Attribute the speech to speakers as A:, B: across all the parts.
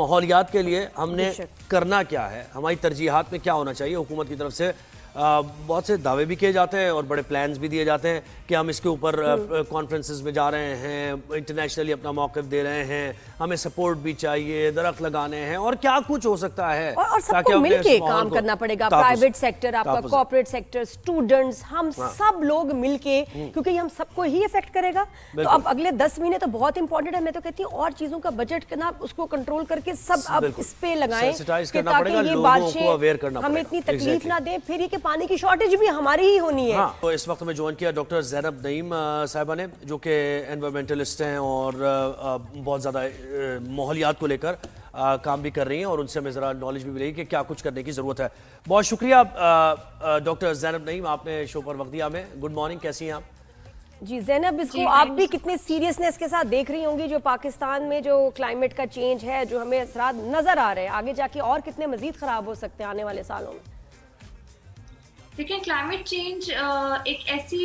A: माहौलियात के लिए हमने करना क्या है, हमारी तरजीहात में क्या होना चाहिए। हुकूमत की तरफ से बहुत से दावे भी किए जाते हैं और बड़े प्लान्स भी दिए जाते हैं कि हम इसके ऊपर कॉन्फ्रेंसेस में जा रहे हैं, इंटरनेशनली अपना मौक़िफ़ दे रहे हैं, हमें सपोर्ट भी चाहिए, दरख्त लगाने हैं और क्या कुछ हो सकता है।
B: और सबको मिलके काम करना पड़ेगा, प्राइवेट सेक्टर, आपका कॉर्पोरेट सेक्टर, स्टूडेंट्स, हम सब लोग मिलके, क्योंकि हम सबको ही इफेक्ट करेगा। तो अब अगले 10 महीने तो बहुत इंपॉर्टेंट है। मैं तो कहती हूँ और चीजों का बजट करना, उसको कंट्रोल करके सब अब इस पे लगाएं ताकि ये बारिशें हमें इतनी तकलीफ ना दे, फिर ये पानी की शॉर्टेज भी हमारी ही होनी है।
A: हाँ, तो इस वक्त में ज्वाइन किया डॉक्टर ज़ैनब नईम साहिबा ने, जो कि एनवायरमेंटलिस्ट हैं और बहुत ज़्यादा माहौलियात को लेकर काम भी कर रही हैं और उनसे हमें ज़रा नॉलेज भी मिलेगी कि क्या कुछ करने की ज़रूरत है। बहुत शुक्रिया डॉक्टर ज़ैनब नईम, आपने शो पर वक्त दिया हमें। गुड मॉर्निंग, कैसी हैं आप?
B: जी ज़ैनब, इसको आप भी कितने सीरियसनेस के साथ देख रही होंगी, जो पाकिस्तान में जो क्लाइमेट का चेंज है, जो हमें असरात नज़र आ रहे हैं, आगे जाके और कितने मजीद ख़राब हो सकते हैं आने वाले सालों में।
C: देखिए, क्लाइमेट चेंज एक ऐसी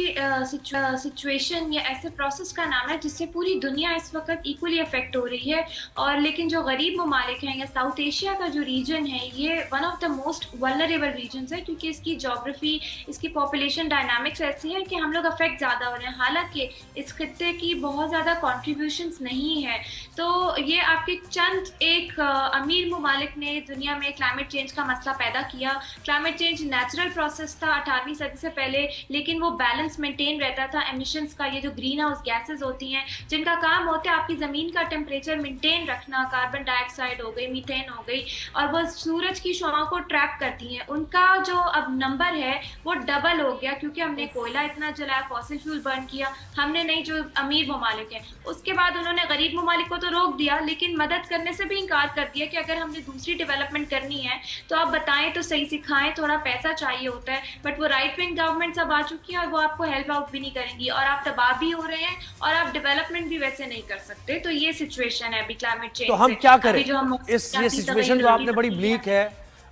C: सिचुएशन या ऐसे प्रोसेस का नाम है जिससे पूरी दुनिया इस वक्त इक्वली अफेक्ट हो रही है। और लेकिन जो गरीब ममालिक हैं या साउथ एशिया का जो रीजन है, ये one of the most vulnerable reasons है, क्योंकि इसकी जोग्राफी, इसकी पॉपुलेशन डायनामिक्स ऐसी है कि हम लोग अफेक्ट ज़्यादा हो रहे हैं। हालांकि इस खित्ते की बहुत ज़्यादा कॉन्ट्रीब्यूशंस नहीं है। तो ये आपके चंद एक अमीर ममालिक ने दुनिया में क्लाइमेट चेंज का मसला पैदा किया। क्लाइमेट चेंज नेचुरल प्रोसेस था 18वीं सदी से पहले, लेकिन वो बैलेंस मेंटेन रहता था एमिशंस का। ये जो ग्रीन हाउस गैसेस होती हैं, जिनका काम होता है आपकी ज़मीन का टेम्परेचर मेंटेन रखना, कार्बन डाइऑक्साइड हो गई, मीथेन हो गई, और वो सूरज की शुआओं को ट्रैप करती हैं। उनका जो अब नंबर है वो डबल हो गया, क्योंकि हमने कोयला इतना जलाया, फॉसिल फ्यूल बर्न किया हमने नहीं, जो अमीर ममालिक हैं। उसके बाद उन्होंने गरीब ममालिक को तो रोक दिया, लेकिन मदद करने से भी इनकार कर दिया कि अगर हमने दूसरी डेवलपमेंट करनी है तो आप बताएं तो सही, सिखाएं, थोड़ा पैसा चाहिए होता है। बट वो राइट विंग गवर्नमेंट्स अब आ चुकी हैं और वो आपको हेल्प आउट भी नहीं करेंगी, और आप तबाह भी हो रहे हैं और आप डेवलपमेंट भी वैसे नहीं कर सकते। तो ये सिचुएशन है अभी क्लाइमेट चेंज।
A: तो हम क्या करें? ये सिचुएशन जो आपने बड़ी ब्लीक है,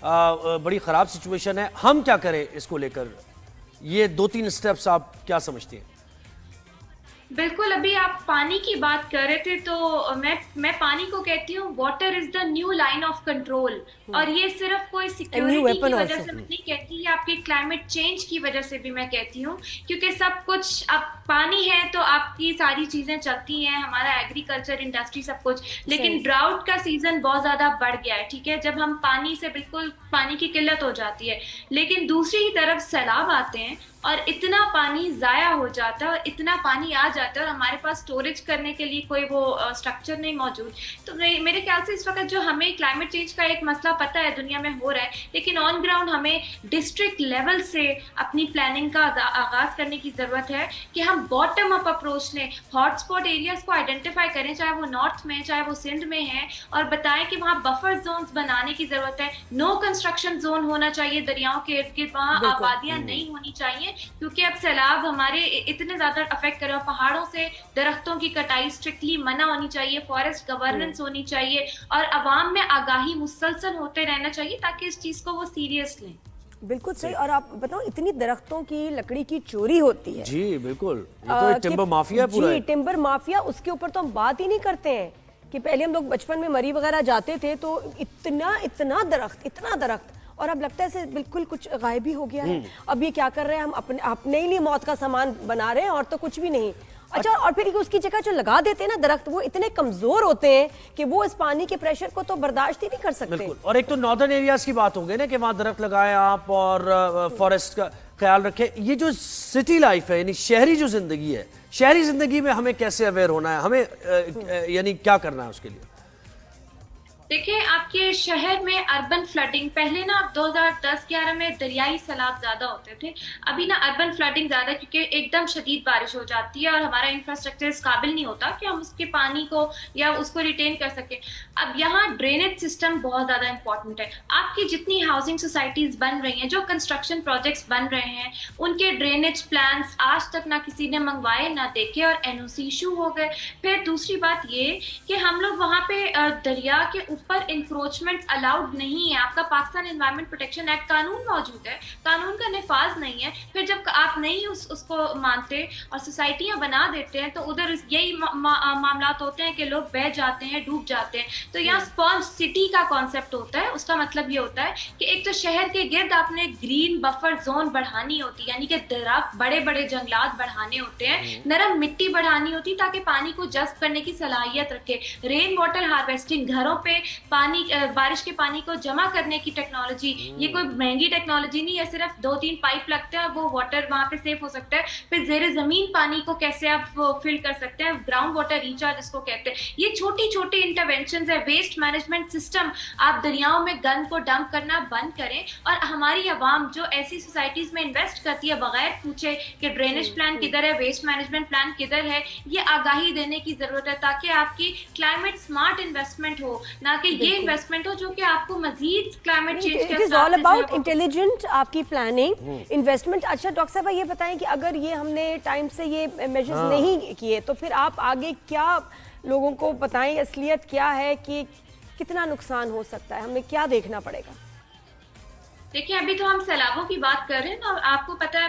A: बड़ी खराब सिचुएशन है, हम क्या करें इसको लेकर? ये 2-3 स्टेप्स आप क्या समझती हैं?
C: बिल्कुल, अभी आप पानी की बात कर रहे थे, तो मैं पानी को कहती हूँ water is the new line of control. और ये सिर्फ कोई सिक्योरिटी की वजह से मैं नहीं कहती, ये आपके क्लाइमेट चेंज की वजह से भी मैं कहती हूँ, क्योंकि सब कुछ, अब पानी है तो आपकी सारी चीजें चलती हैं, हमारा एग्रीकल्चर, इंडस्ट्री, सब कुछ। लेकिन ड्राउट का सीजन बहुत ज्यादा बढ़ गया है, ठीक है, जब हम पानी से बिल्कुल पानी की किल्लत हो जाती है। लेकिन दूसरी तरफ सैलाब आते हैं और इतना पानी जाया हो जाता है और इतना पानी आ जाता है और हमारे पास स्टोरेज करने के लिए कोई वो स्ट्रक्चर नहीं मौजूद। तो मेरे ख्याल से इस वक्त जो हमें क्लाइमेट चेंज का एक मसला पता है दुनिया में हो रहा है, लेकिन ऑन ग्राउंड हमें डिस्ट्रिक्ट लेवल से अपनी प्लानिंग का आगाज करने की जरूरत है कि हम बॉटम अप अप्रोच लें, हॉटस्पॉट एरियाज को आइडेंटिफाई करें, चाहे वो नॉर्थ में, चाहे वो सिंध में है, और बताएं कि वहाँ बफर जोन्स बनाने की जरूरत है। नो कंस्ट्रक्शन जोन होना चाहिए दरियाओं के इर्द गिर्द, वहाँ आबादियां नहीं होनी चाहिए, क्योंकि अब सैलाब हमारे इतने ज्यादा अफेक्ट कर रहे हैं। पहाड़ों से दरख्तों की कटाई स्ट्रिक्टली मना होनी चाहिए, फॉरेस्ट गवर्नेंस होनी चाहिए, और अवाम में आगाही मुसलसल होते रहना चाहिए ताकि इस चीज को वो सीरियस लें।
B: बिल्कुल सही। और आप बताओ, इतनी दरख्तों की लकड़ी की चोरी होती है।
A: जी बिल्कुल, ये तो टिम्बर माफिया पूरा है।
B: टिम्बर माफिया, उसके ऊपर तो हम बात ही नहीं करते हैं कि पहले हम लोग बचपन में मरी वगैरह जाते थे तो इतना दरख्त, और अब लगता है बिल्कुल कुछ गायब ही हो गया है। अब ये क्या कर रहे हैं, हम अपने ही लिए मौत का सामान बना रहे हैं और तो कुछ भी नहीं। अच्छा, और फिर उसकी जगह जो लगा देते हैं ना दरख्त, वो इतने कमजोर होते हैं कि वो इस पानी के प्रेशर को तो बर्दाश्त ही नहीं कर सकते।
A: बिल्कुल। और एक तो नॉर्दर्न एरियाज की बात होगी ना कि वहां दरख्त लगाएं आप और फॉरेस्ट का ख्याल रखें। ये जो सिटी लाइफ है, यानी शहरी जो जिंदगी है, शहरी जिंदगी में हमें कैसे अवेयर होना है, हमें यानी क्या करना है उसके लिए?
C: देखिए, आपके शहर में अर्बन फ्लडिंग, पहले ना 2010-11 में दरियाई सैलाब ज्यादा होते थे, अभी ना अर्बन फ्लडिंग ज्यादा, क्योंकि एकदम शदीद बारिश हो जाती है और हमारा इंफ्रास्ट्रक्चर इस काबिल नहीं होता कि हम उसके पानी को या उसको रिटेन कर सकें। अब यहाँ ड्रेनेज सिस्टम बहुत ज्यादा इंपॉर्टेंट है। आपकी जितनी हाउसिंग सोसाइटीज बन रही हैं, जो कंस्ट्रक्शन प्रोजेक्ट्स बन रहे हैं, उनके ड्रेनेज प्लान्स आज तक ना किसी ने मंगवाए ना देखे, और NOC इशू हो गए। फिर दूसरी बात ये कि हम लोग वहाँ पे दरिया के ऊपर इंक्रोचमेंट अलाउड नहीं है। आपका पाकिस्तान एनवायरमेंट प्रोटेक्शन एक्ट कानून मौजूद है, कानून का निफाज नहीं है। फिर जब आप नहीं उसको मानते और सोसाइटियां बना देते हैं तो उधर यही मामलात होते हैं कि लोग बह जाते हैं, डूब जाते हैं। तो यहाँ स्पॉन्ज सिटी का कॉन्सेप्ट होता है। उसका मतलब ये होता है कि एक तो शहर के गिर्द आपने ग्रीन बफर जोन बढ़ानी होती है, यानी कि दरख्त, बड़े बड़े जंगलात बढ़ाने होते हैं, नरम मिट्टी बढ़ानी होती ताकि पानी को जज्ब करने की सलाहियत रखे। रेन वाटर हार्वेस्टिंग, घरों पे पानी, बारिश के पानी को जमा करने की टेक्नोलॉजी, ये कोई महंगी टेक्नोलॉजी नहीं है, सिर्फ 2-3 पाइप लगते हैं, वो वाटर वहां पे सेफ हो सकता है। फिर जेर जमीन पानी को कैसे आप फिल कर सकते हैं, ग्राउंड वाटर रिचार्ज इसको कहते हैं। ये छोटी छोटी इंटरवेंशन है। वेस्ट मैनेजमेंट सिस्टम, आप दरियाओं में गंद को डंप करना बंद करें। और हमारी आवाम जो ऐसी सोसाइटीज में इन्वेस्ट करती है बगैर पूछे कि ड्रेनेज प्लान किधर है, वेस्ट मैनेजमेंट प्लान किधर है, ये आगाही देने की जरूरत है ताकि आपकी क्लाइमेट स्मार्ट इन्वेस्टमेंट हो, ना कि ये इन्वेस्टमेंट हो जो कि आपको मजीद क्लाइमेट चेंज के
B: it is all about intelligent आपकी प्लानिंग, इन्वेस्टमेंट। अच्छा डॉक्टर साहब ये बताएं कि अगर ये हमने टाइम से ये मेजर्स नहीं किए तो फिर आप आगे क्या लोगों को बताएं, असलियत क्या है कि कितना नुकसान हो सकता है, हमें क्या देखना पड़ेगा?
C: देखिए, अभी तो हम सैलाबों की बात कर रहे हैं ना, आपको पता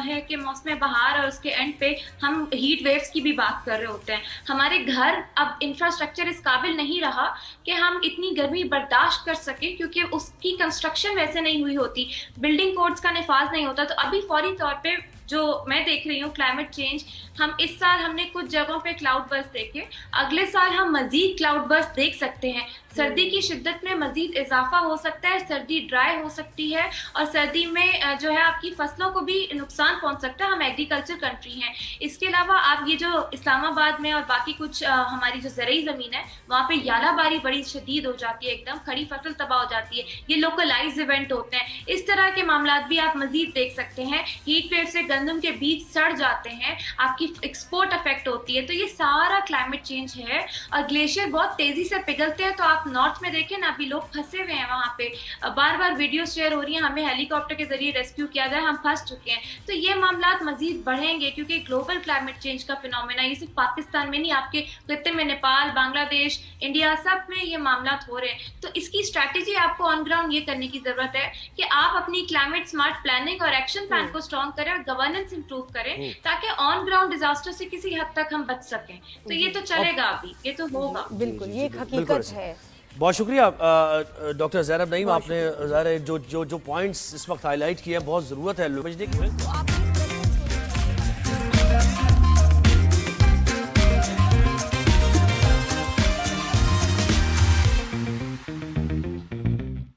C: है कि मौसम बहार और उसके एंड पे हम हीट वेव्स की भी बात कर रहे होते हैं। हमारे घर, अब इंफ्रास्ट्रक्चर इस काबिल नहीं रहा कि हम इतनी गर्मी बर्दाश्त कर सके, क्योंकि उसकी कंस्ट्रक्शन वैसे नहीं हुई होती, बिल्डिंग कोड्स का निफाज नहीं होता। तो अभी फौरी तौर पे जो मैं देख रही हूँ क्लाइमेट चेंज, हम इस साल हमने कुछ जगहों पे क्लाउड बर्स्ट देखे, अगले साल हम मजीद क्लाउड बर्स्ट देख सकते हैं। सर्दी की शिद्दत में मजीद इजाफा हो सकता है, सर्दी ड्राई हो सकती है और सर्दी में जो है आपकी फसलों को भी नुकसान पहुंच सकता है। हम एग्रीकल्चर कंट्री हैं। इसके अलावा आप ये जो इस्लामाबाद में और बाकी कुछ हमारी जो ज़रई ज़मीन है वहाँ पे यालाबारी बड़ी शदीद हो जाती है, एकदम खड़ी फसल तबाह हो जाती है। ये लोकलाइज इवेंट होते हैं। इस तरह के मामला भी आप मजीद देख सकते हैं। हीट वेव से गंदम के बीज सड़ जाते हैं, आपकी एक्सपोर्ट अफेक्ट होती है। तो ये सारा क्लाइमेट चेंज है। और ग्लेशियर बहुत तेजी से पिघलते हैं। तो आप नॉर्थ में देखें ना, अभी लोग फंसे हुए हैं वहां पे, बार बार वीडियो शेयर हो रही हैं, हमें हेलीकॉप्टर के जरिए रेस्क्यू किया जाए, हम फंस चुके हैं। तो ये मामलात मजीद बढ़ेंगे क्योंकि ग्लोबल क्लाइमेट चेंज का फिनोमेना ये सिर्फ पाकिस्तान में नहीं, आपके खित्ते में नेपाल, बांग्लादेश, इंडिया, सब में ये मामलात हो रहे हैं। तो इसकी स्ट्रैटेजी आपको ऑन ग्राउंड ये करने की जरूरत है कि आप अपनी क्लाइमेट स्मार्ट प्लानिंग और एक्शन प्लान को स्ट्रॉन्ग करें और गवर्नेंस इंप्रूव करें ताकि ऑन ग्राउंड डिजास्टर से किसी हद तक हम बच सकें। तो ये तो चलेगा, अभी ये तो होगा।
B: बिल्कुल, ये एक हकीकत है।
A: बहुत शुक्रिया डॉक्टर ज़ैनब नईम, आपने जो पॉइंट्स इस वक्त हाईलाइट किए हैं, बहुत ज़रूरत है समझने की।